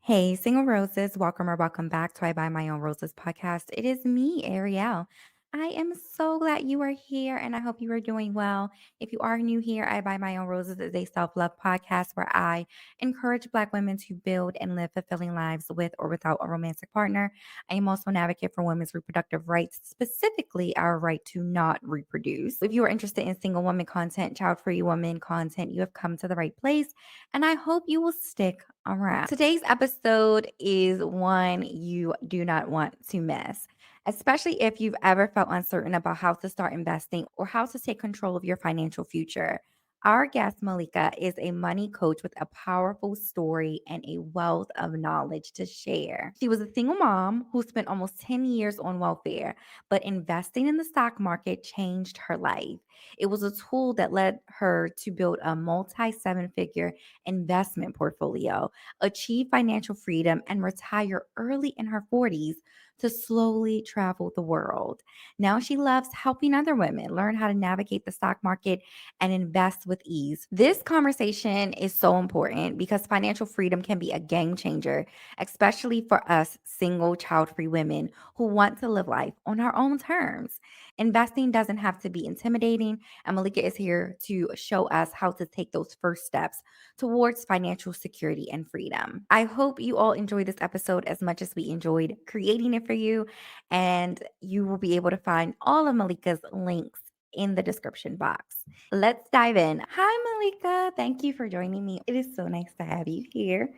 Hey, single roses, welcome or welcome back to I Buy My Own Roses podcast. It is me, Ariel. I am so glad you are here and I hope you are doing well. If you are new here, I Buy My Own Roses is a self love podcast where I encourage Black women to build and live fulfilling lives with or without a romantic partner. I am also an advocate for women's reproductive rights, specifically our right to not reproduce. If you are interested in single woman content, child free woman content, you have come to the right place and I hope you will stick around. Today's episode is one you do not want to miss, especially if you've ever felt uncertain about how to start investing or how to take control of your financial future. Our guest, Malika, is a money coach with a powerful story and a wealth of knowledge to share. She was a single mom who spent almost 10 years on welfare, but investing in the stock market changed her life. It was a tool that led her to build a multi seven figure investment portfolio, achieve financial freedom, and retire early in her 40s to slowly travel the world. Now she loves helping other women learn how to navigate the stock market and invest with ease. This conversation is so important because financial freedom can be a game changer, especially for us single child free women who want to live life on our own terms. Investing doesn't have to be intimidating, and Malika is here to show us how to take those first steps towards financial security and freedom. I hope you all enjoy this episode as much as we enjoyed creating it for you. And you will be able to find all of Malika's links in the description box. Let's dive in. Hi, Malika. Thank you for joining me. It is so nice to have you here.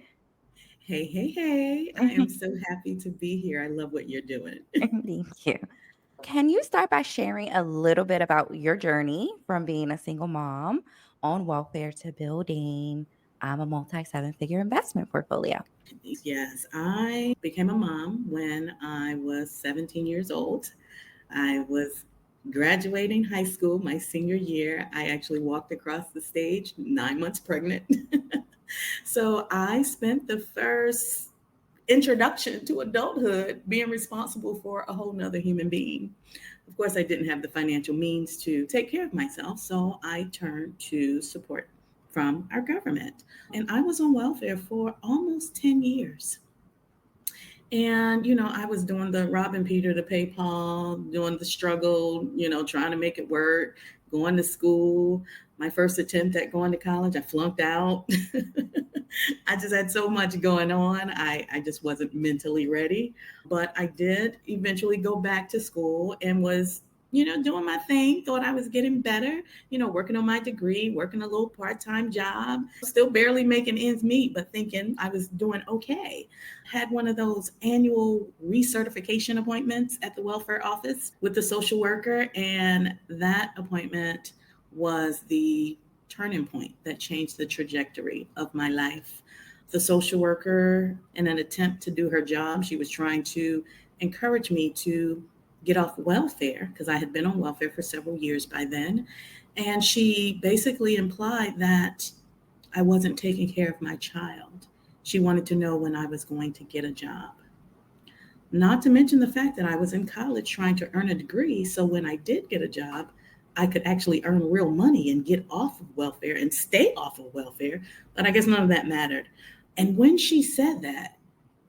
Hey, hey, hey. I am so happy to be here. I love what you're doing. Thank you. Can you start by sharing a little bit about your journey from being a single mom on welfare to building a multi seven figure investment portfolio? Yes, I became a mom when I was 17 years old. I was graduating high school my senior year. I actually walked across the stage 9 months pregnant. So I spent the first introduction to adulthood being responsible for a whole nother human being. Of course, I didn't have the financial means to take care of myself, so I turned to support from our government. And I was on welfare for almost 10 years. And, I was doing the robbing Peter to pay Paul, doing the struggle, trying to make it work, going to school. My first attempt at going to college, I flunked out. I just had so much going on. I just wasn't mentally ready. But I did eventually go back to school and was, doing my thing, thought I was getting better, working on my degree, working a little part time job, still barely making ends meet, but thinking I was doing okay. Had one of those annual recertification appointments at the welfare office with the social worker, and that appointment was the turning point that changed the trajectory of my life. The social worker, in an attempt to do her job, she was trying to encourage me to get off welfare because I had been on welfare for several years by then. And she basically implied that I wasn't taking care of my child. She wanted to know when I was going to get a job. Not to mention the fact that I was in college trying to earn a degree. So when I did get a job, I could actually earn real money and get off of welfare and stay off of welfare. But I guess none of that mattered. And when she said that,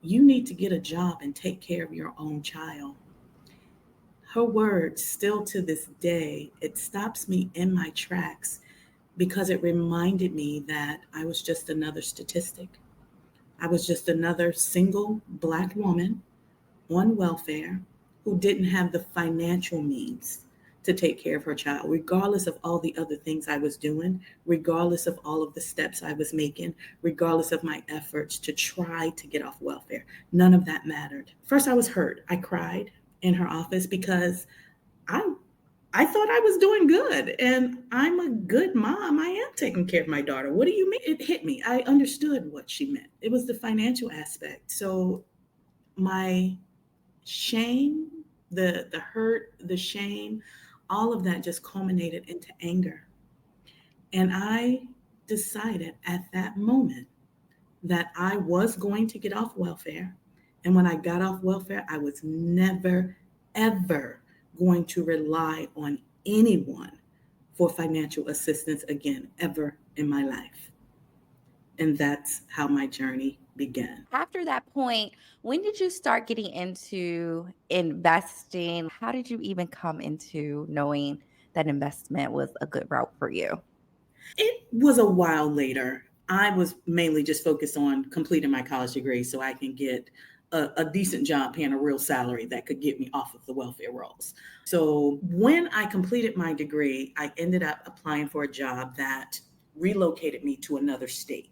you need to get a job and take care of your own child, her words still to this day, it stops me in my tracks because it reminded me that I was just another statistic. I was just another single Black woman on welfare who didn't have the financial means to take care of her child, regardless of all the other things I was doing, regardless of all of the steps I was making, regardless of my efforts to try to get off welfare. None of that mattered. First, I was hurt. I cried in her office because I I thought I was doing good and I'm a good mom. I am taking care of my daughter. What do you mean? It hit me. I understood what she meant. It was the financial aspect. So my shame, the hurt, the shame, all of that just culminated into anger. And I decided at that moment that I was going to get off welfare. And when I got off welfare, I was never, ever going to rely on anyone for financial assistance again, ever in my life. And that's how my journey began. After that point, when did you start getting into investing? How did you even come into knowing that investment was a good route for you? It was a while later. I was mainly just focused on completing my college degree so I can get a decent job paying a real salary that could get me off of the welfare rolls. So when I completed my degree, I ended up applying for a job that relocated me to another state.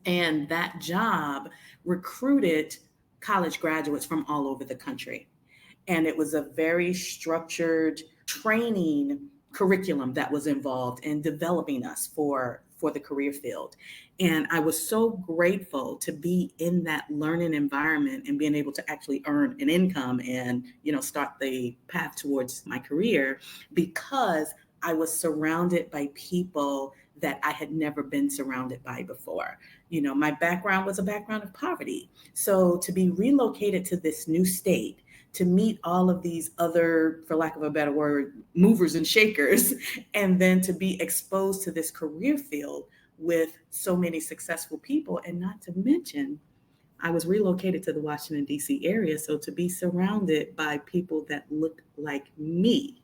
And that job recruited college graduates from all over the country. And it was a very structured training curriculum that was involved in developing us for the career field. And I was so grateful to be in that learning environment and being able to actually earn an income and, start the path towards my career, because I was surrounded by people that I had never been surrounded by before. My background was a background of poverty. So to be relocated to this new state, to meet all of these other, for lack of a better word, movers and shakers, and then to be exposed to this career field with so many successful people. And not to mention, I was relocated to the Washington, D.C. area. So to be surrounded by people that looked like me,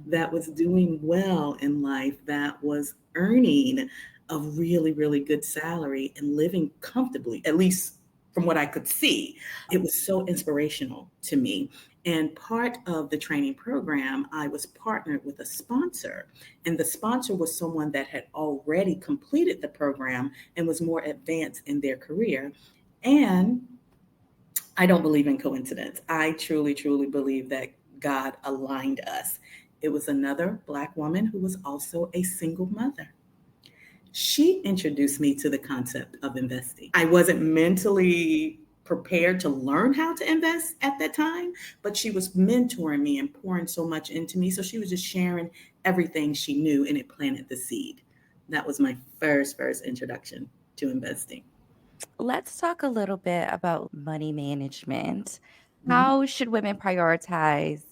that was doing well in life, that was earning a really, really good salary and living comfortably, at least from what I could see. It was so inspirational to me. And part of the training program, I was partnered with a sponsor. And the sponsor was someone that had already completed the program and was more advanced in their career. And I don't believe in coincidence. I truly, truly believe that God aligned us. It was another Black woman who was also a single mother. She introduced me to the concept of investing. I wasn't mentally prepared to learn how to invest at that time, but she was mentoring me and pouring so much into me. So she was just sharing everything she knew, and it planted the seed. That was my first introduction to investing. Let's talk a little bit about money management. Mhm. How should women prioritize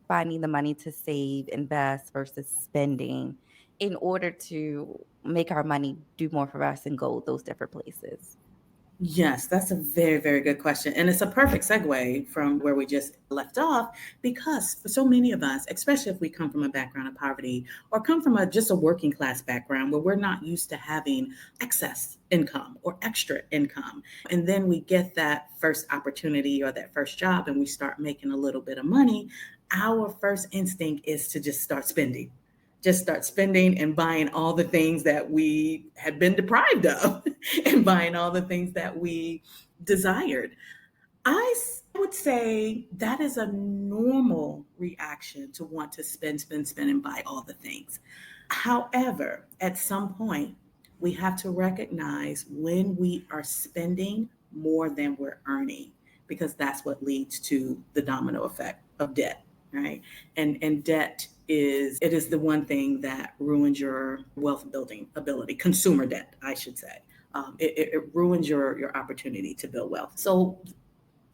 finding the money to save, invest versus spending in order to make our money do more for us and go those different places? Yes, that's a very, very good question. And it's a perfect segue from where we just left off, because for so many of us, especially if we come from a background of poverty or come from just a working class background where we're not used to having excess income or extra income. And then we get that first opportunity or that first job and we start making a little bit of money. Our first instinct is to just start spending and buying all the things that we had been deprived of and buying all the things that we desired. Would say that is a normal reaction to want to spend, and buy all the things. However, at some point, we have to recognize when we are spending more than we're earning, because that's what leads to the domino effect of debt, right? And debt is the one thing that ruins your wealth building ability. Consumer debt, I should say. It ruins your opportunity to build wealth. So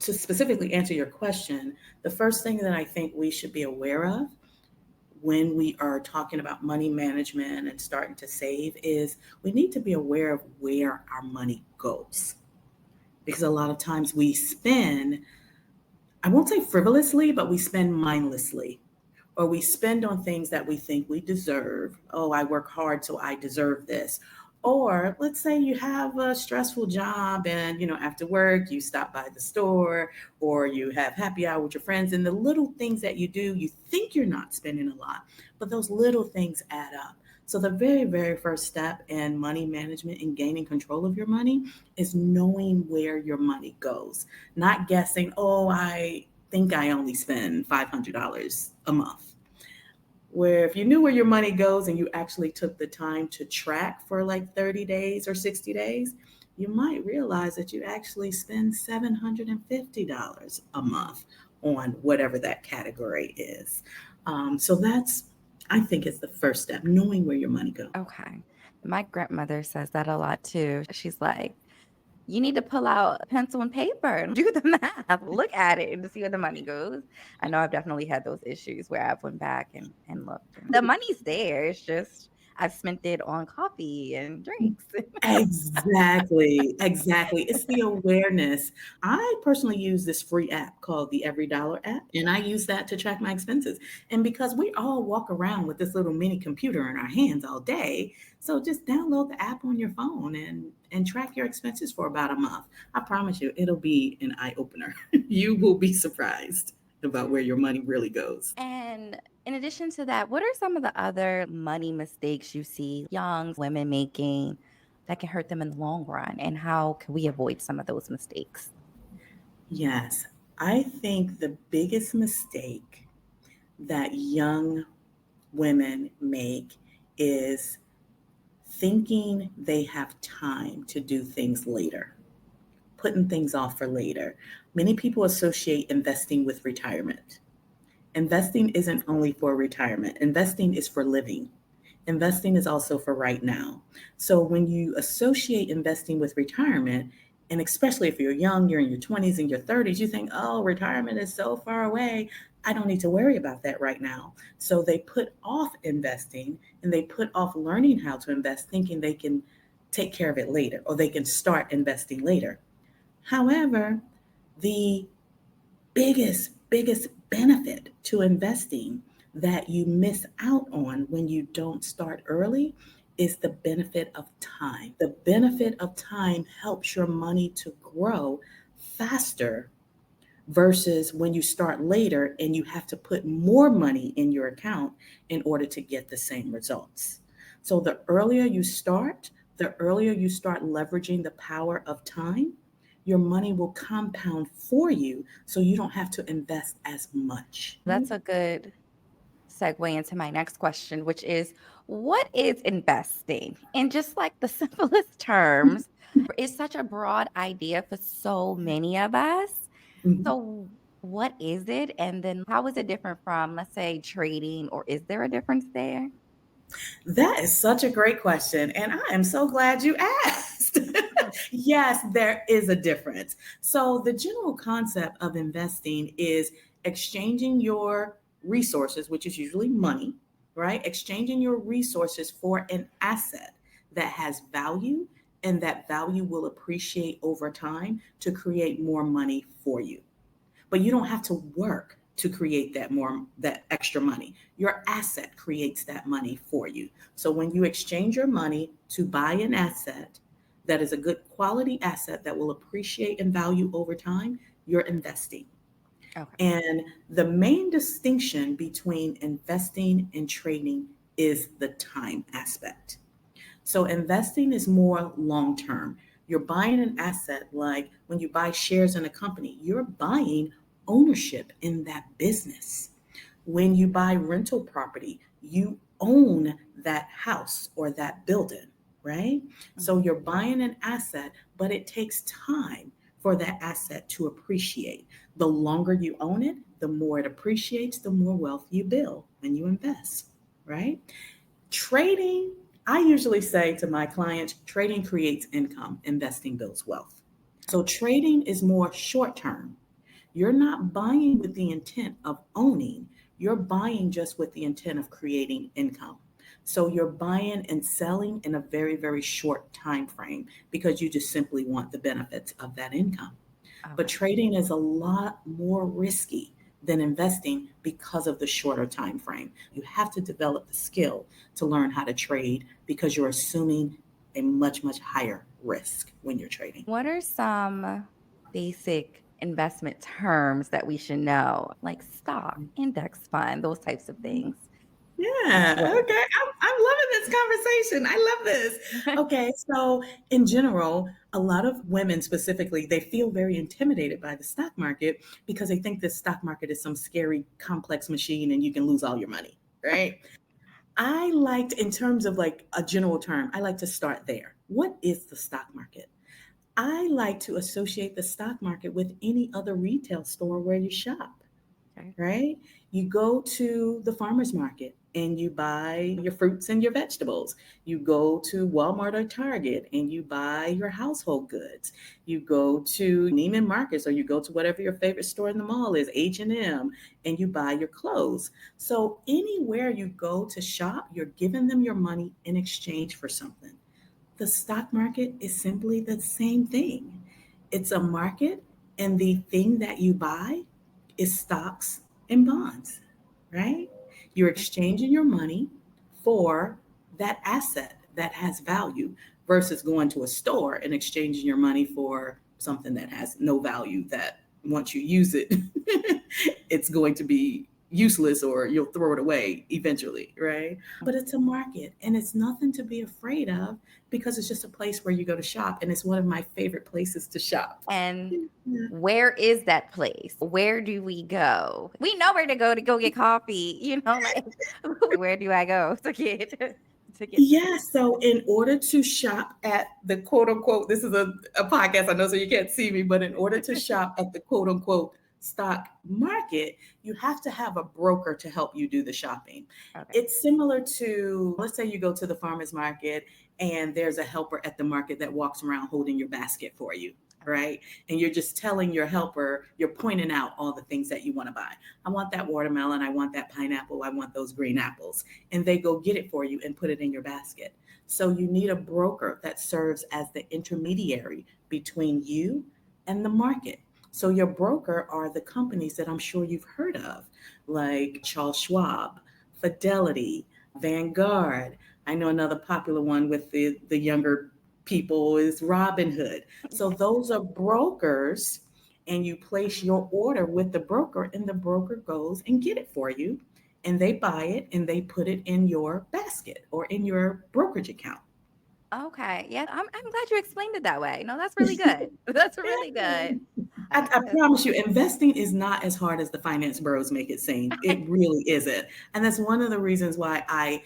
to specifically answer your question, the first thing that I think we should be aware of when we are talking about money management and starting to save is we need to be aware of where our money goes. Because a lot of times we spend, I won't say frivolously, but we spend mindlessly, or we spend on things that we think we deserve. Oh, I work hard, so I deserve this. Or let's say you have a stressful job and, after work, you stop by the store or you have happy hour with your friends, and the little things that you do, you think you're not spending a lot, but those little things add up. So the very, very first step in money management and gaining control of your money is knowing where your money goes, not guessing, oh, I think I only spend $500 a month. Where if you knew where your money goes and you actually took the time to track for like 30 days or 60 days, you might realize that you actually spend $750 a month on whatever that category is. So that's, I think, it's the first step, knowing where your money goes. Okay. My grandmother says that a lot too. She's like, you need to pull out pencil and paper and do the math. Look at it and to see where the money goes. I know I've definitely had those issues where I've went back and looked. And the money's there. It's just I've spent it on coffee and drinks. Exactly, exactly. It's the awareness. I personally use this free app called the Every Dollar app, and I use that to track my expenses. And because we all walk around with this little mini computer in our hands all day, so just download the app on your phone and track your expenses for about a month. I promise you, it'll be an eye opener. You will be surprised about where your money really goes. And in addition to that, what are some of the other money mistakes you see young women making that can hurt them in the long run? And how can we avoid some of those mistakes? Yes, I think the biggest mistake that young women make is thinking they have time to do things later, putting things off for later. Many people associate investing with retirement. Investing isn't only for retirement, investing is for living. Investing is also for right now. So when you associate investing with retirement, and especially if you're young, you're in your 20s and your 30s, you think, oh, retirement is so far away. I don't need to worry about that right now. So they put off investing and they put off learning how to invest, thinking they can take care of it later or they can start investing later. However, the biggest benefit to investing that you miss out on when you don't start early is the benefit of time. The benefit of time helps your money to grow faster versus when you start later and you have to put more money in your account in order to get the same results. So the earlier you start leveraging the power of time, your money will compound for you so you don't have to invest as much. That's a good segue into my next question, which is what is investing? In just like the simplest terms, it's such a broad idea for so many of us. Mhm. So, what is it? And then how is it different from, let's say, trading, or is there a difference there? That is such a great question. And I am so glad you asked. Yes, there is a difference. So, the general concept of investing is exchanging your resources, which is usually money, right? Exchanging your resources for an asset that has value and that value will appreciate over time to create more money for you, but you don't have to work to create that extra money. Your asset creates that money for you. So when you exchange your money to buy an asset that is a good quality asset that will appreciate in value over time, you're investing. Okay. And the main distinction between investing and trading is the time aspect. So investing is more long term. You're buying an asset like when you buy shares in a company, you're buying ownership in that business. When you buy rental property, you own that house or that building, right? So Mhm. you're buying an asset, but it takes time for that asset to appreciate. The longer you own it, the more it appreciates, the more wealth you build when you invest, right? Trading, I usually say to my clients, trading creates income, investing builds wealth. So trading is more short term. You're not buying with the intent of owning, you're buying just with the intent of creating income. So you're buying and selling in a very, very short time frame because you just simply want the benefits of that income. But Okay. trading is a lot more risky than investing because of the shorter time frame. You have to develop the skill to learn how to trade because you're assuming a much higher risk when you're trading. What are some basic investment terms that we should know, like stock, index fund, those types of things? Yeah, What okay. I'm loving this conversation. I love this. Okay, so in general, a lot of women specifically, they feel very intimidated by the stock market because they think the stock market is some scary, complex machine and you can lose all your money, right? I liked, in terms of like a general term, I like to start there. What is the stock market? I like to associate the stock market with any other retail store where you shop, Okay. right? You go to the farmer's market. and you buy your fruits and your vegetables. You go to Walmart or Target and you buy your household goods. You go to Neiman Marcus or you go to whatever your favorite store in the mall is, H&M, and you buy your clothes. So anywhere you go to shop, you're giving them your money in exchange for something. The stock market is simply the same thing. It's a market, and the thing that you buy is stocks and bonds, right? You're exchanging your money for that asset that has value versus going to a store and exchanging your money for something that has no value, that once you use it, it's going to be useless or you'll throw it away eventually, right? But it's a market and it's nothing to be afraid of because it's just a place where you go to shop, and it's one of my favorite places to shop. And Yeah. where is that place? Where do we go? We know where to go get coffee, like where do I go to get to get the Yeah, so in order to shop at the quote unquote, this is a podcast, I know, so you can't see me, but in order to shop at the quote unquote stock market, you have to have a broker to help you do the shopping. Okay. It's similar to, let's say you go to the farmer's market and there's a helper at the market that walks around holding your basket for you, Okay. right? And you're just telling your helper, you're pointing out all the things that you want to buy. I want that watermelon, I want that pineapple, I want those green apples, and they go get it for you and put it in your basket. So you need a broker that serves as the intermediary between you and the market. So your broker are the companies that I'm sure you've heard of, like Charles Schwab, Fidelity, Vanguard. I know another popular one with the younger people is Robinhood. So those are brokers, and you place your order with the broker, and the broker goes and get it for you, and they buy it and they put it in your basket or in your brokerage account. Okay. Yeah, I'm glad you explained it that way. No, that's really good. That's really good. I Yes. promise you, investing is not as hard as the finance bros make it seem. It really isn't. And that's one of the reasons why I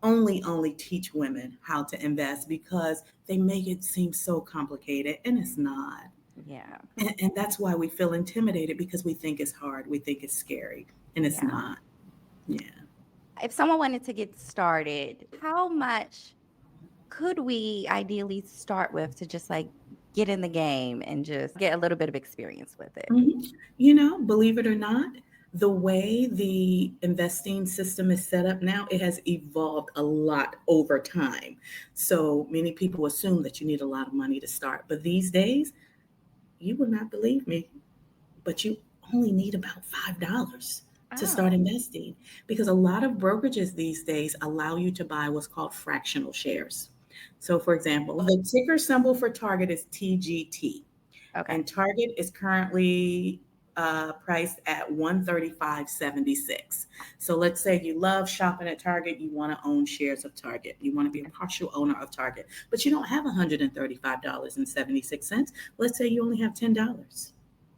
only teach women how to invest, because they make it seem so complicated and it's not. Yeah. And that's why we feel intimidated, because we think it's hard, we think it's scary, and it's Yeah. not. Yeah. If someone wanted to get started, how much could we ideally start with to just like get in the game and just get a little bit of experience with it? Mhm. You know, believe it or not, the way the investing system is set up now, it has evolved a lot over time. So many people assume that you need a lot of money to start. But these days, you will not believe me, but you only need about $5 to start Oh, investing, because a lot of brokerages these days allow you to buy what's called fractional shares. So, for example, the ticker symbol for Target is TGT, okay. and Target is currently priced at 135.76. So let's say you love shopping at Target, you want to own shares of Target, you want to be a partial owner of Target, but you don't have $135.76. Let's say you only have $10.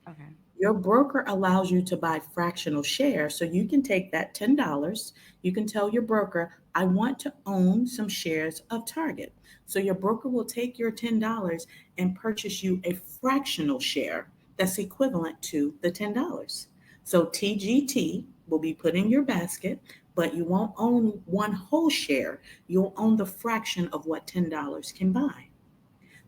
Okay. Your broker allows you to buy fractional shares. So you can take that $10, you can tell your broker, I want to own some shares of Target. So your broker will take your $10 and purchase you a fractional share that's equivalent to the $10. So TGT will be put in your basket, but you won't own one whole share. You'll own the fraction of what $10 can buy.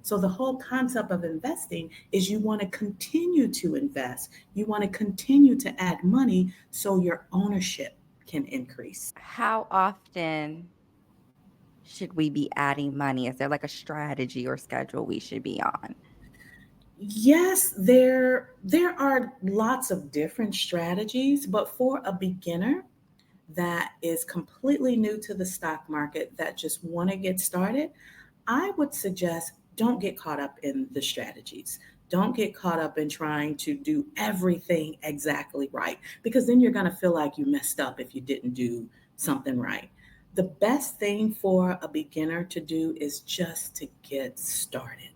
So the whole concept of investing is you want to continue to invest. You want to continue to add money so your ownership can increase. How often should we be adding money? Is there like a strategy or schedule we should be on? Yes, there are lots of different strategies, but for a beginner that is completely new to the stock market that just want to get started, I would suggest don't get caught up in the strategies. Don't get caught up in trying to do everything exactly right, because then you're going to feel like you messed up if you didn't do something right. The best thing for a beginner to do is just to get started.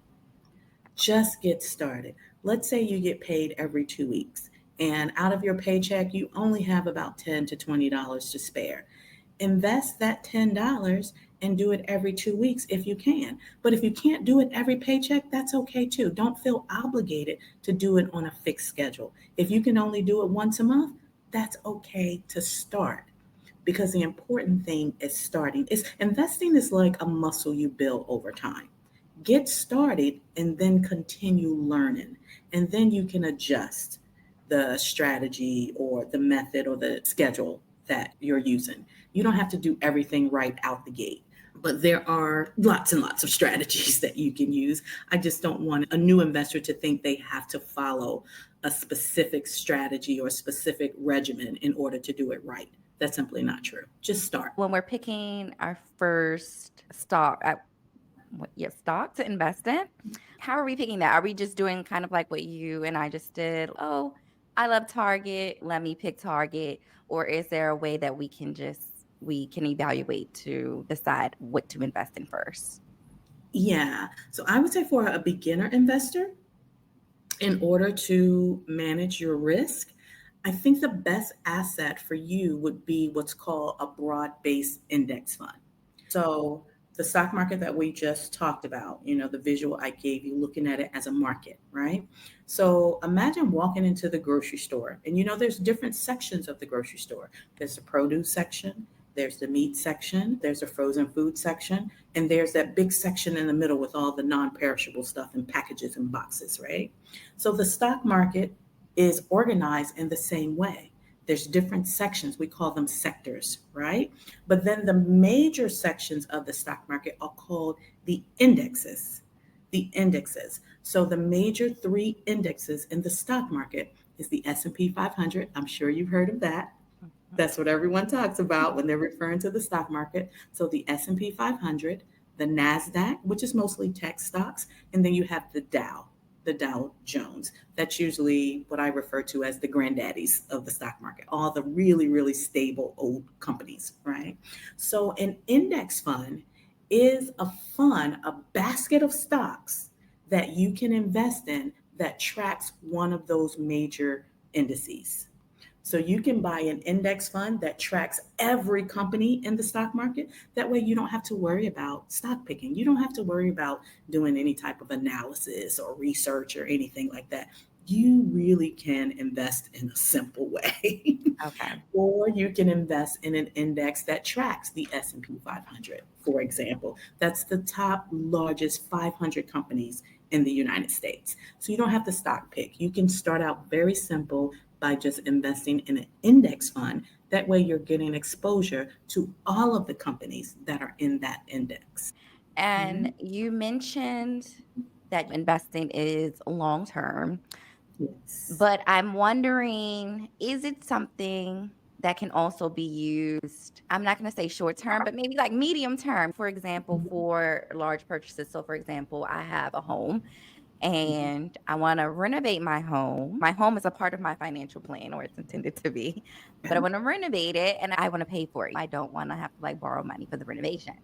Just get started. Let's say you get paid every 2 weeks, and out of your paycheck, you only have about $10 to $20 to spare. Invest that $10 and do it every 2 weeks if you can. But if you can't do it every paycheck, that's okay too. Don't feel obligated to do it on a fixed schedule. If you can only do it once a month, that's okay to start. because the important thing is starting. Is investing is like a muscle you build over time. Get started and then continue learning, and then you can adjust the strategy or the method or the schedule that you're using. You don't have to do everything right out the gate, but there are lots and lots of strategies that you can use. I just don't want a new investor to think they have to follow a specific strategy or a specific regimen in order to do it right. That's simply not true. Just start. When we're picking our first stock, stock to invest in, how are we picking that? Are we just doing kind of like what you and I just did? Oh, I love Target. Let me pick Target. Or is there a way that we can evaluate to decide what to invest in first? Yeah. So I would say for a beginner investor, in order to manage your risk, I think the best asset for you would be what's called a broad based index fund. So, the stock market that we just talked about, the visual I gave you, looking at it as a market, right? So, imagine walking into the grocery store, and there's different sections of the grocery store. There's the produce section, there's the meat section, there's a frozen food section, and there's that big section in the middle with all the non perishable stuff in packages and boxes, right? So the stock market is organized in the same way. There's different sections. We call them sectors, right? But then the major sections of the stock market are called the indexes. The indexes. So the major three indexes in the stock market is the S&P 500. I'm sure you've heard of that. Mhm. That's what everyone talks about when they're referring to the stock market. So the S&P 500, the Nasdaq, which is mostly tech stocks, and then you have the Dow Jones. That's usually what I refer to as the granddaddies of the stock market, all the really, really stable old companies, right? So an index fund is a fund, a basket of stocks that you can invest in that tracks one of those major indices. So you can buy an index fund that tracks every company in the stock market. That way you don't have to worry about stock picking. You don't have to worry about doing any type of analysis or research or anything like that. You really can invest in a simple way. Okay. Or you can invest in an index that tracks the S&P 500, for example. That's the top largest 500 companies in the United States. So you don't have to stock pick. You can start out very simple by just investing in an index fund. That way you're getting exposure to all of the companies that are in that index. And Okay? you mentioned that investing is long term, Yes. but I'm wondering, is it something that can also be used? I'm not going to say short term, but maybe like medium term, for example, Mhm. for large purchases. So, for example, I have a home Mhm. and I want to renovate my home. My home is a part of my financial plan, or it's intended to be, but I Okay. want to renovate it and I want to pay for it. I don't want to have to like borrow money for the renovation.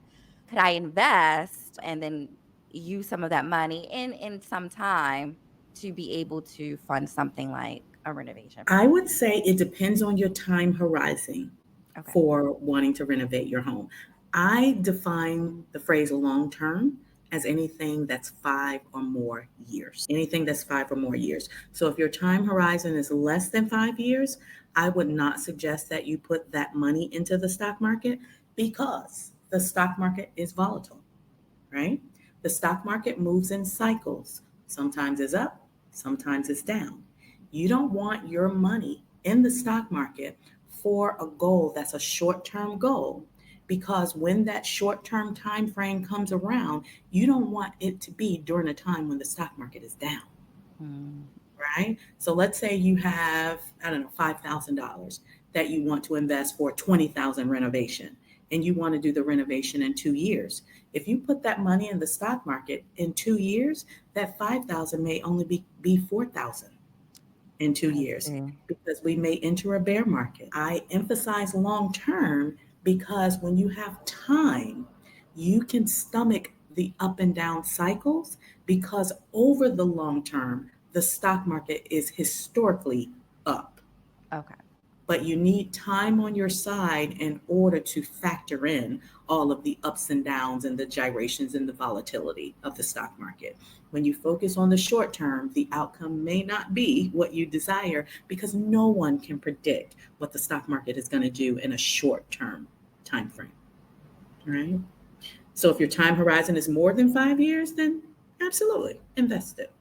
Could I invest and then use some of that money in some time to be able to fund something like a renovation? I would say it depends on your time horizon Okay. for wanting to renovate your home. I define the phrase long term as anything that's 5 or more years. Anything that's 5 or more years. So if your time horizon is less than 5 years, I would not suggest that you put that money into the stock market because the stock market is volatile, right? The stock market moves in cycles. Sometimes it's up, sometimes it's down. You don't want your money in the stock market for a goal that's a short-term goal because when that short-term time frame comes around, you don't want it to be during a time when the stock market is down, Mm, right? So let's say you have, I don't know, $5,000 that you want to invest for 20,000 renovation and you want to do the renovation in 2 years. If you put that money in the stock market in 2 years, that 5,000 may only be 4,000 in two I years see. because we may enter a bear market. I emphasize long term because when you have time, you can stomach the up and down cycles because over the long term, the stock market is historically up. Okay. but you need time on your side in order to factor in all of the ups and downs and the gyrations and the volatility of the stock market. When you focus on the short term, the outcome may not be what you desire because no one can predict what the stock market is going to do in a short term time frame, right? So if your time horizon is more than 5 years, then absolutely invest it.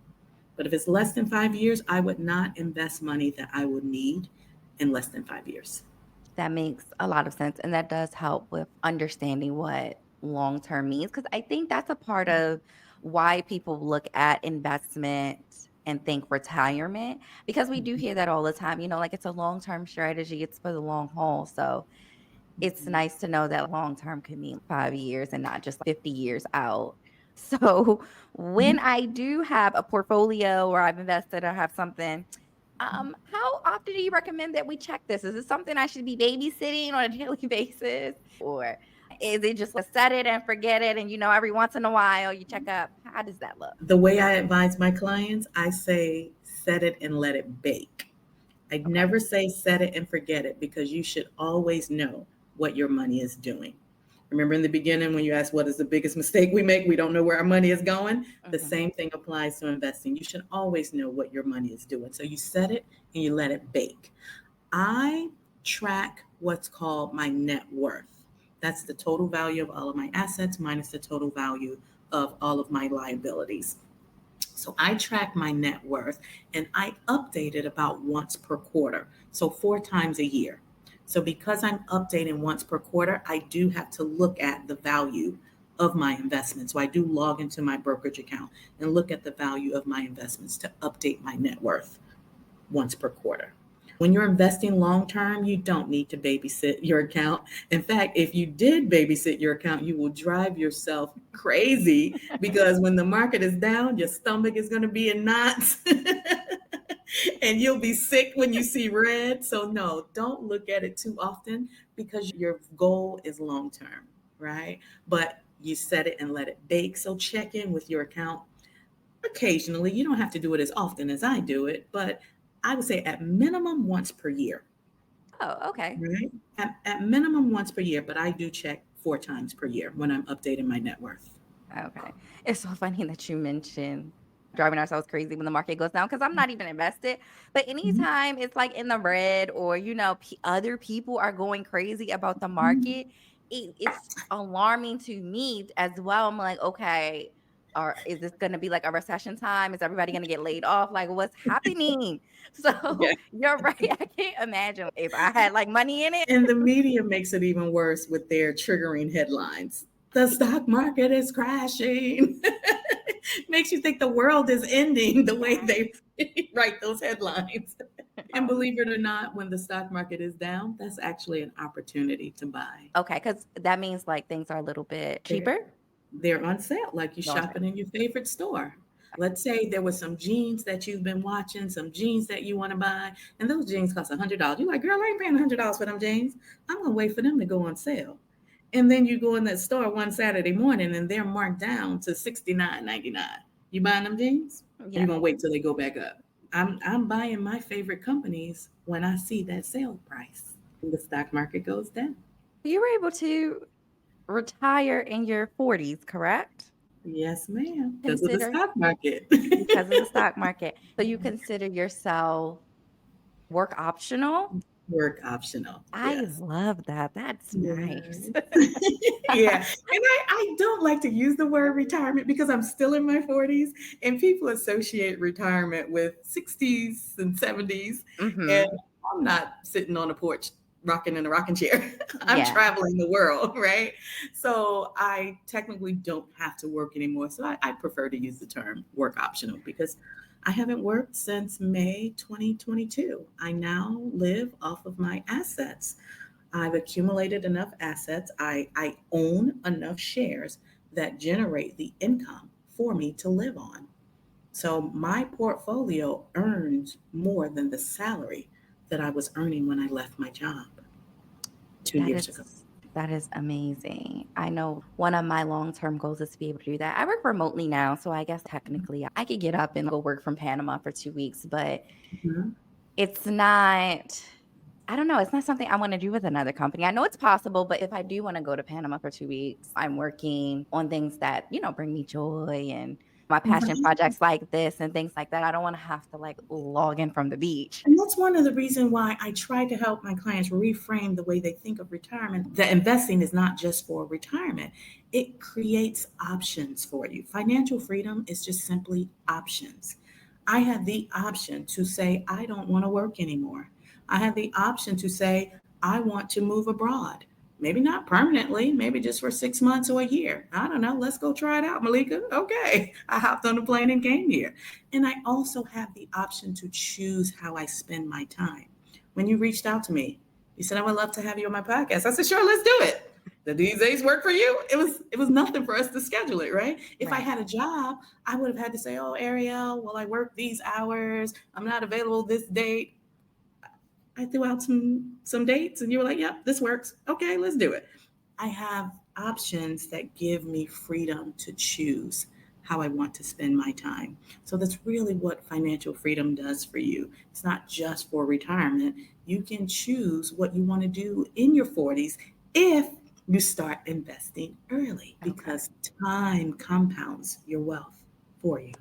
But if it's less than 5 years, I would not invest money that I would need in less than 5 years. That makes a lot of sense, and that does help with understanding what long term means. Because I think that's a part of why people look at investment and think retirement, because we do Mhm, hear that all the time, like, it's a long-term strategy, it's for the long haul, so it's mhm, nice to know that long term could mean 5 years and not just 50 years out. So, when mhm. I do have a portfolio or I've invested or have something, how often do you recommend that we check this? Is it something I should be babysitting on a daily basis? Or is it just like set it and forget it and every once in a while you check up? How does that look? The way I advise my clients, I say set it and let it bake. I Okay. never say set it and forget it because you should always know what your money is doing. Remember in the beginning when you asked what is the biggest mistake we make? We don't know where our money is going. The Mhm. same thing applies to investing. You should always know what your money is doing. So you set it and you let it bake. I track what's called my net worth. That's the total value of all of my assets minus the total value of all of my liabilities. So I track my net worth and I update it about once per quarter. So 4 times a year. So because I'm updating once per quarter, I do have to look at the value of my investment. So I do log into my brokerage account and look at the value of my investments to update my net worth once per quarter. When you're investing long term, you don't need to babysit your account. In fact, if you did babysit your account, you will drive yourself crazy because when the market is down, your stomach is going to be in knots and you'll be sick when you see red. So, no, don't look at it too often because your goal is long term, right? But you set it and let it bake. So, check in with your account occasionally. You don't have to do it as often as I do it, but I would say at minimum once per year, Oh, okay. right? At minimum once per year, but I do check 4 times per year when I'm updating my net worth. Okay. It's so funny that you mentioned driving ourselves crazy when the market goes down because I'm not even invested. But Mhm, anytime it's like in the red or, other people are going crazy about the mhm. market, it's alarming to me as well. I'm like, okay, or is this going to be like a recession time? Is everybody going to get laid off? Like, what's happening? Yeah. So you're right. I can't imagine if I had like money in it. And the media makes it even worse with their triggering headlines. The stock market is crashing. Makes you think the world is ending the way Yes. they write those headlines. And believe it or not, when the stock market is down, that's actually an opportunity to buy. Okay, because that means like things are a little bit They're, cheaper. they're on sale, like you No, I'm shopping in your favorite store. Let's say there was some jeans that you've been watching, some jeans that you want to buy, and those jeans cost $100. You're like, girl, I ain't paying $100 for them jeans. I'm gonna wait for them to go on sale. And then you go in that store one Saturday morning and they're marked down to $69.99. You buying them jeans? Or you yeah. gonna wait till they go back up? I'm buying my favorite companies when I see that sale price. The stock market goes down. You were able to retire in your 40s, correct? Yes, ma'am. Because of the Consider stock market. because of the stock market. So you consider yourself work optional? Work optional. I Yes. love that. That's nice. Yes. Yeah. And I don't like to use the word retirement because I'm still in my 40s and people associate retirement with 60s and 70s. And Mhm. I'm not sitting on a porch rocking in a rocking chair. I'm Yeah. traveling the world, right? So I technically don't have to work anymore. So I prefer to use the term work optional because I haven't worked since May 2022. I now live off of my assets. I've accumulated enough assets. I own enough shares that generate the income for me to live on. So my portfolio earns more than the salary that I was earning when I left my job two That years ago. is that is amazing. I know one of my long-term goals is to be able to do that. I work remotely now, so I guess technically I could get up and go work from Panama for 2 weeks, but Mhm. it's not I don't know, it's not something I wanna do with another company. I know it's possible, but if I do wanna go to Panama for 2 weeks, I'm working on things that, bring me joy and my passion Right. projects like this and things like that. I don't wanna have to, like, log in from the beach. And that's one of the reasons why I try to help my clients reframe the way they think of retirement. That investing is not just for retirement, it creates options for you. Financial freedom is just simply options. I have the option to say, I don't want to work anymore. I have the option to say, I want to move abroad. Maybe not permanently, maybe just for 6 months or a year. I don't know. Let's go try it out, Malika. Okay. I hopped on the plane and came here. And I also have the option to choose how I spend my time. When you reached out to me, you said, I would love to have you on my podcast. I said, sure, let's do it. Did these days work for you? It was nothing for us to schedule it, right? If I Right. had a job, I would have had to say, oh, Ariel, well, I work these hours. I'm not available this date. I threw out some dates and you were like, yep, this works. Okay, let's do it. I have options that give me freedom to choose how I want to spend my time. So that's really what financial freedom does for you. It's not just for retirement. You can choose what you want to do in your 40s if you start investing early Okay. because time compounds your wealth for you.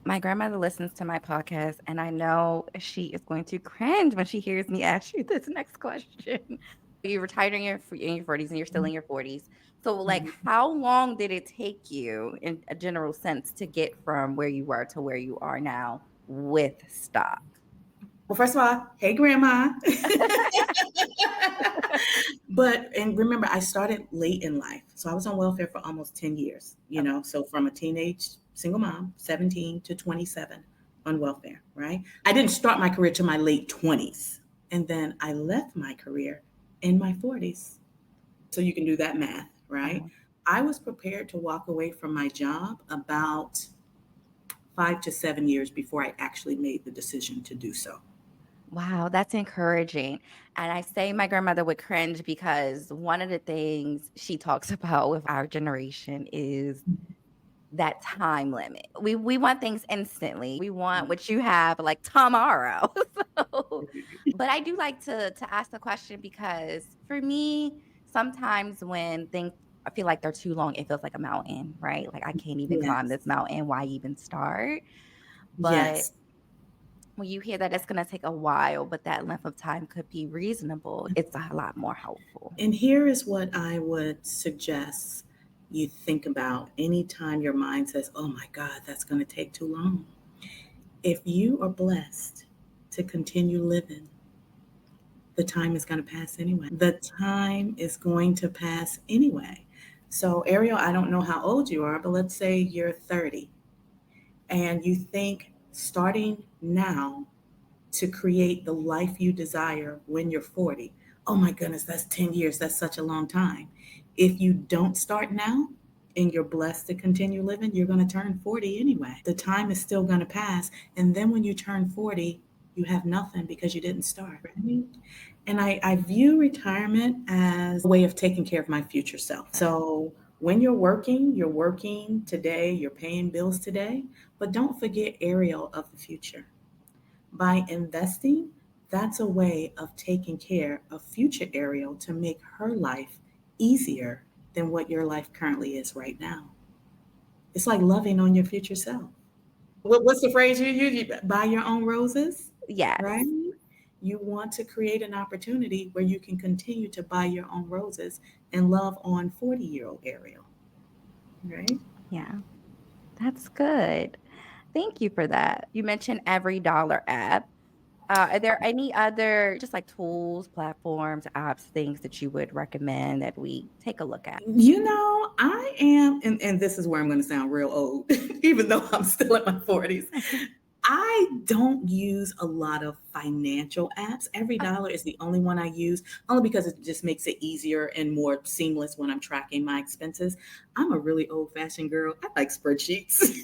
My grandmother listens to my podcast, and I know she is going to cringe when she hears me ask you this next question. You retired in your 40s and you're still in your 40s. So, like, Mhm. how long did it take you, in a general sense, to get from where you were to where you are now with stock? Well, first of all, hey, Grandma. But and remember, I started late in life. So I was on welfare for almost 10 years, Okay. so from a teenage single mom, 17 to 27 on welfare, right? I didn't start my career till my late 20s. And then I left my career in my 40s. So you can do that math, right? Uh-huh. I was prepared to walk away from my job about 5 to 7 years before I actually made the decision to do so. Wow, that's encouraging. And I say my grandmother would cringe because one of the things she talks about with our generation is that time limit. We want things instantly. We want what you have, like, tomorrow. So but I do like to ask the question because for me, sometimes when things I feel like they're too long, it feels like a mountain, right? Like, I can't even climb this Yes. mountain, why even start? But Yes. when you hear that it's gonna take a while, but that length of time could be reasonable, it's a lot more helpful. And here is what I would suggest you think about anytime your mind says, oh my God, that's going to take too long. If you are blessed to continue living, the time is going to pass anyway. The time is going to pass anyway. So, Ariel, I don't know how old you are, but let's say you're 30 and you think starting now to create the life you desire when you're 40. Oh my goodness, that's 10 years. That's such a long time. If you don't start now and you're blessed to continue living, you're going to turn 40 anyway. The time is still going to pass. And then when you turn 40, you have nothing because you didn't start. Right? And I view retirement as a way of taking care of my future self. So when you're working today, you're paying bills today, but don't forget Ariel of the future. By investing, that's a way of taking care of future Ariel to make her life easier than what your life currently is right now. It's like loving on your future self. What's the phrase you use? You buy your own roses, right? Yes. You want to create an opportunity where you can continue to buy your own roses and love on 40-year-old Ariel, right? Yeah, that's good. Thank you for that. You mentioned Every Dollar app. Are there any other just, like, tools, platforms, apps, things that you would recommend that we take a look at? I am, and this is where I'm going to sound real old, even though I'm still in my 40s. I don't use a lot of financial apps. Every Okay, Dollar is the only one I use, only because it just makes it easier and more seamless when I'm tracking my expenses. I'm a really old fashioned girl. I like spreadsheets.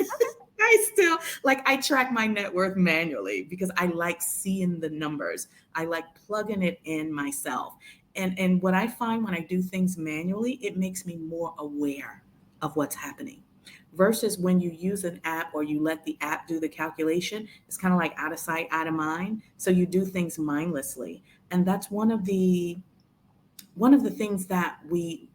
I track my net worth manually because I like seeing the numbers. I like plugging it in myself. And what I find when I do things manually, it makes me more aware of what's happening versus when you use an app or you let the app do the calculation. It's kind of like out of sight, out of mind. So you do things mindlessly. And that's one of the things that we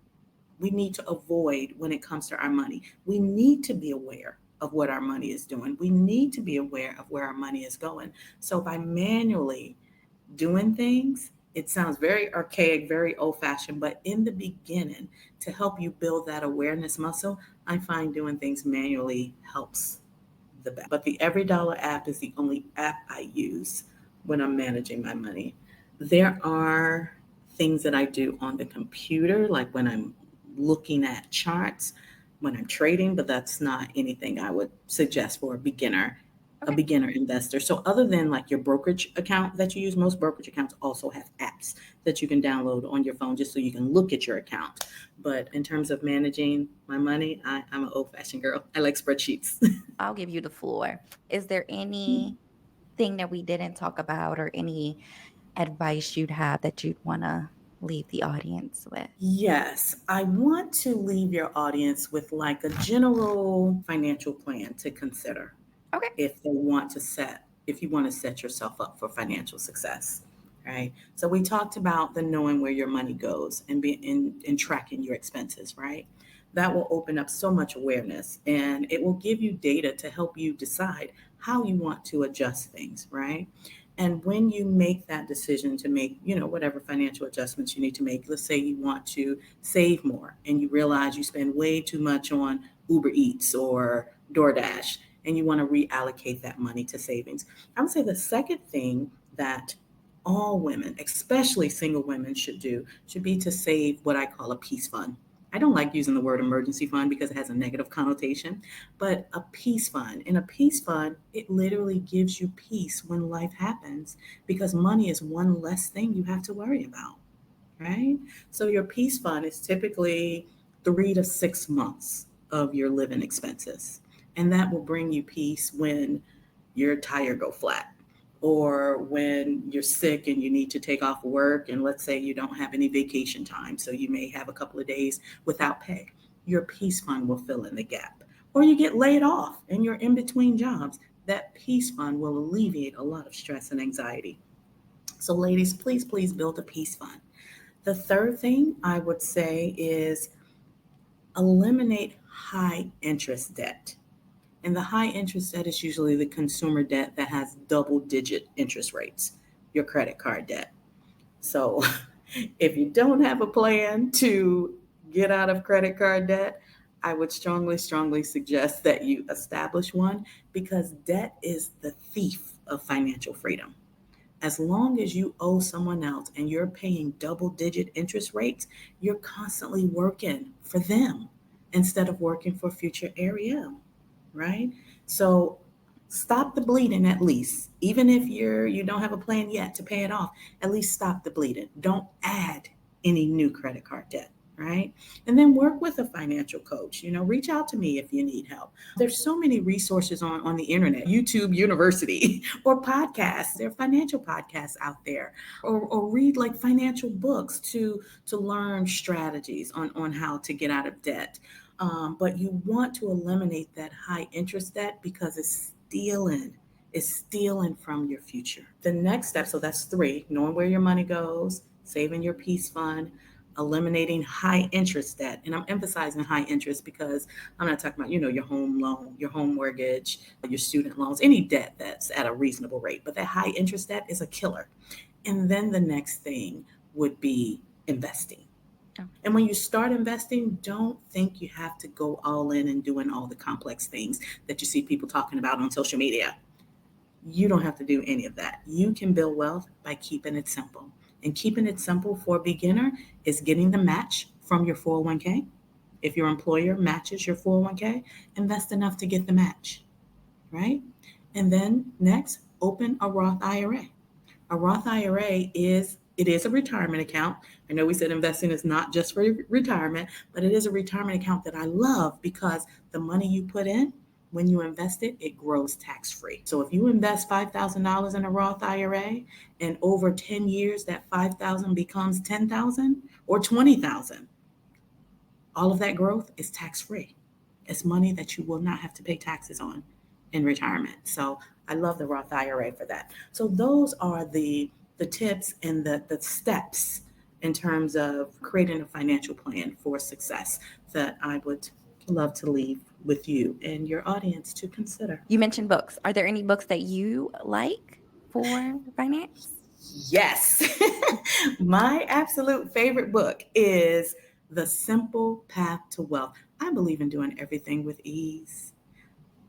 need to avoid when it comes to our money. We need to be aware of what our money is doing. We need to be aware of where our money is going. So by manually doing things, it sounds very archaic, very old fashioned, but in the beginning, to help you build that awareness muscle, I find doing things manually helps the best. But the Every Dollar app is the only app I use when I'm managing my money. There are things that I do on the computer, like when I'm looking at charts, when I'm trading, but that's not anything I would suggest for a Okay. beginner investor. So other than like your brokerage account that you use, most brokerage accounts also have apps that you can download on your phone just so you can look at your account. But in terms of managing my money, I'm an old fashioned girl. I like spreadsheets. I'll give you the floor. Is there anything that we didn't talk about or any advice you'd have that you'd want to leave the audience with? Yes, I want to leave your audience with like a general financial plan to consider Okay. if you want to set yourself up for financial success, right? So we talked about the knowing where your money goes and be in tracking your expenses, right? That will open up so much awareness and it will give you data to help you decide how you want to adjust things, right? And when you make that decision to make, whatever financial adjustments you need to make, let's say you want to save more and you realize you spend way too much on Uber Eats or DoorDash and you want to reallocate that money to savings. I would say the second thing that all women, especially single women, should be to save what I call a peace fund. I don't like using the word emergency fund because it has a negative connotation, but a peace fund. In a peace fund, it literally gives you peace when life happens because money is one less thing you have to worry about, right? So your peace fund is typically 3 to 6 months of your living expenses. And that will bring you peace when your tire go flat or when you're sick and you need to take off work and let's say you don't have any vacation time so you may have a couple of days without pay. Your peace fund will fill in the gap. Or you get laid off and you're in between jobs. That peace fund will alleviate a lot of stress and anxiety. So ladies, please build a peace fund. The third thing I would say is eliminate high interest debt. And the high interest debt is usually the consumer debt that has double digit interest rates, your credit card debt. So if you don't have a plan to get out of credit card debt, I would strongly suggest that you establish one because debt is the thief of financial freedom. As long as you owe someone else and you're paying double digit interest rates, you're constantly working for them instead of working for future Ariel, right? So stop the bleeding at least. Even if you don't have a plan yet to pay it off, at least stop the bleeding. Don't add any new credit card debt, right? And then work with a financial coach. Reach out to me if you need help. There's so many resources on the internet, YouTube University or podcasts. There are financial podcasts out there. Or read like financial books to learn strategies on how to get out of debt. But you want to eliminate that high interest debt because it's stealing from your future. The next step, so that's three: knowing where your money goes, saving your peace fund, eliminating high interest debt. And I'm emphasizing high interest because I'm not talking about, your home loan, your home mortgage, your student loans, any debt that's at a reasonable rate. But that high interest debt is a killer. And then the next thing would be investing. Oh, And when you start investing, don't think you have to go all in and doing all the complex things that you see people talking about on social media. You don't have to do any of that. You can build wealth by keeping it simple. And keeping it simple for a beginner is getting the match from your 401k. If your employer matches your 401k, invest enough to get the match, right? And then next, open a Roth IRA. A Roth IRA is a retirement account. I know we said investing is not just for retirement, but it is a retirement account that I love because the money you put in, when you invest it, it grows tax free. So if you invest $5,000 in a Roth IRA and over 10 years that 5,000 becomes 10,000 or 20,000, all of that growth is tax free. It's money that you will not have to pay taxes on in retirement. So I love the Roth IRA for that. So those are the the tips and the steps in terms of creating a financial plan for success that I would love to leave with you and your audience to consider. You mentioned books. Are there any books that you like for finance? Yes. My absolute favorite book is The Simple Path to Wealth. I believe in doing everything with ease.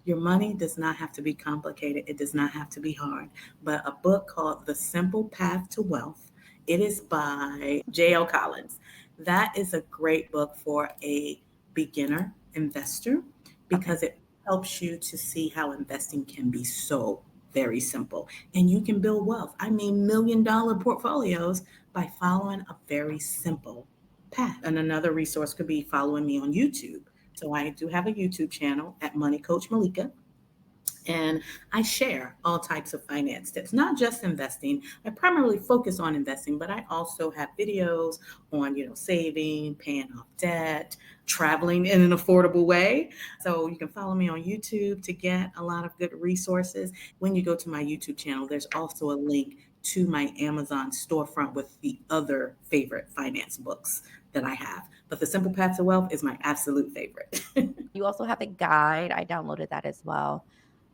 Your money does not have to be complicated. It does not have to be hard. But a book called The Simple Path to Wealth, it is by J.L. Collins. That is a great book for a beginner investor Okay. because it helps you to see how investing can be so very simple and you can build wealth. I mean, $1 million portfolios by following a very simple path. And another resource could be following me on YouTube. So I do have a YouTube channel at Money Coach Malika. And I share all types of finance tips, not just investing. I primarily focus on investing, but I also have videos on, saving, paying off debt, traveling in an affordable way. So you can follow me on YouTube to get a lot of good resources. When you go to my YouTube channel, there's also a link to my Amazon storefront with the other favorite finance books that I have. But The Simple Path to Wealth is my absolute favorite. You also have a guide. I downloaded that as well,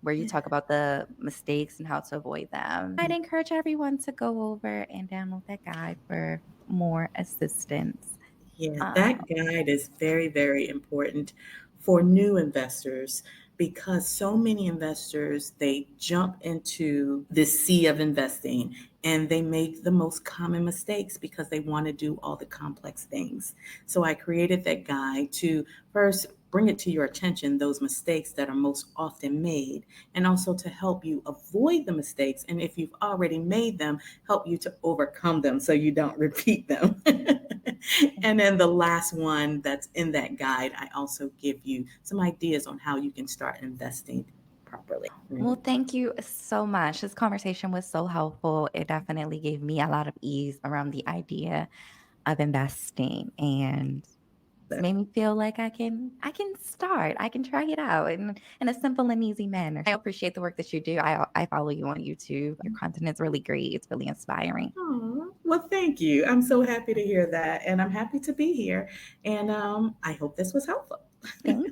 where you talk about the mistakes and how to avoid them. I'd encourage everyone to go over and download that guide for more assistance. Yeah, Uh, that guide is very, very important for new investors because so many investors they jump into this sea of investing and they make the most common mistakes because they want to do all the complex things. So I created that guide to first bring it to your attention those mistakes that are most often made and also to help you avoid the mistakes and if you've already made them help you to overcome them so you don't repeat them. And then the last one that's in that guide, I also give you some ideas on how you can start investing properly. well, thank you so much. This conversation was so helpful. It definitely gave me a lot of ease around the idea of investing and it's made me feel like I can start. I can try it out in a simple and easy manner. I appreciate the work that you do. I follow you on YouTube. Your content is really great. It's really inspiring. Oh, well, thank you. I'm so happy to hear that. And I'm happy to be here. And I hope this was helpful. Thank